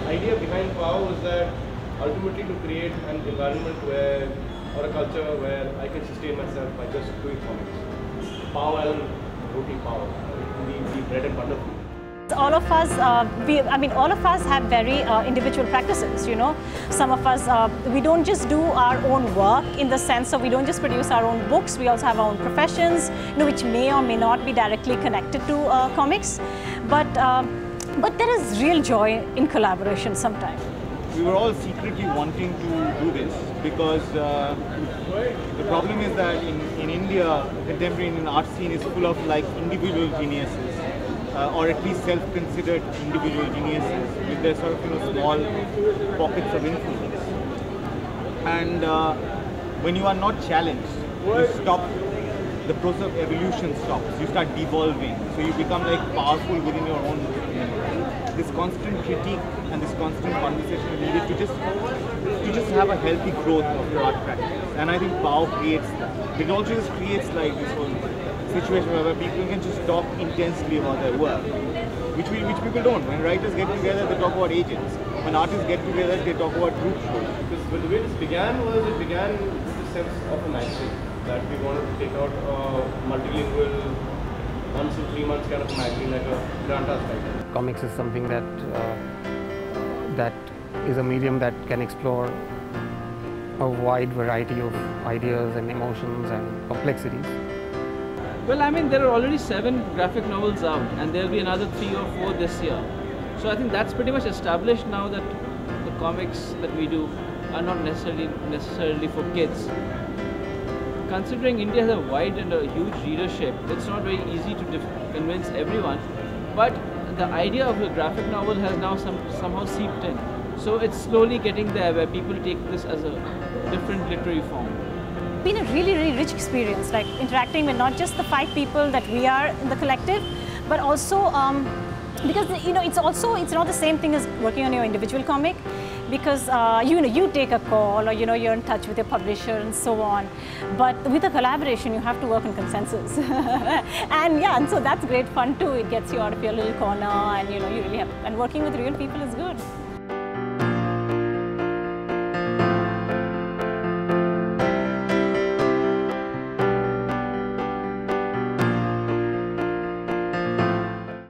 idea behind Pao was that ultimately to create an environment where, or a culture where I can sustain myself by just doing comics. Pao and roti pao, the bread and butter food. All of us, all of us have very individual practices, you know. Some of us, we don't just do our own work in the sense of we don't just produce our own books, we also have our own professions, you know, which may or may not be directly connected to comics. But there is real joy in collaboration sometimes. We were all secretly wanting to do this because the problem is that in India, contemporary Indian art scene is full of like individual geniuses. Or at least self-considered individual geniuses with their sort of small pockets of influence. And when you are not challenged, you stop. The process of evolution stops. You start devolving. So you become like powerful within your own. This constant critique and this constant conversation is needed to just have a healthy growth of your art practice. And I think Pao creates that. It also just creates like this whole situation where people can just talk intensely about their work, which people don't. When writers get together, they talk about agents. When artists get together, they talk about group shows. Because the way this began was, it began with the sense of a magazine, that we wanted to take out a multilingual, once in 3 months kind of magazine, like a Granta's type. Comics is something that that is a medium that can explore a wide variety of ideas and emotions and complexities. Well, I mean, there are already 7 graphic novels out, and there will be another 3 or 4 this year. So I think that's pretty much established now that the comics that we do are not necessarily for kids. Considering India has a wide and a huge readership, it's not very easy to convince everyone. But the idea of a graphic novel has now somehow seeped in. So it's slowly getting there, where people take this as a different literary form. Been a really rich experience, like interacting with not just the 5 people that we are in the collective, but also because it's not the same thing as working on your individual comic, because you take a call, or you're in touch with your publisher and so on. But with a collaboration, you have to work on consensus, and so that's great fun too. It gets you out of your little corner, and you really have. And working with real people is good.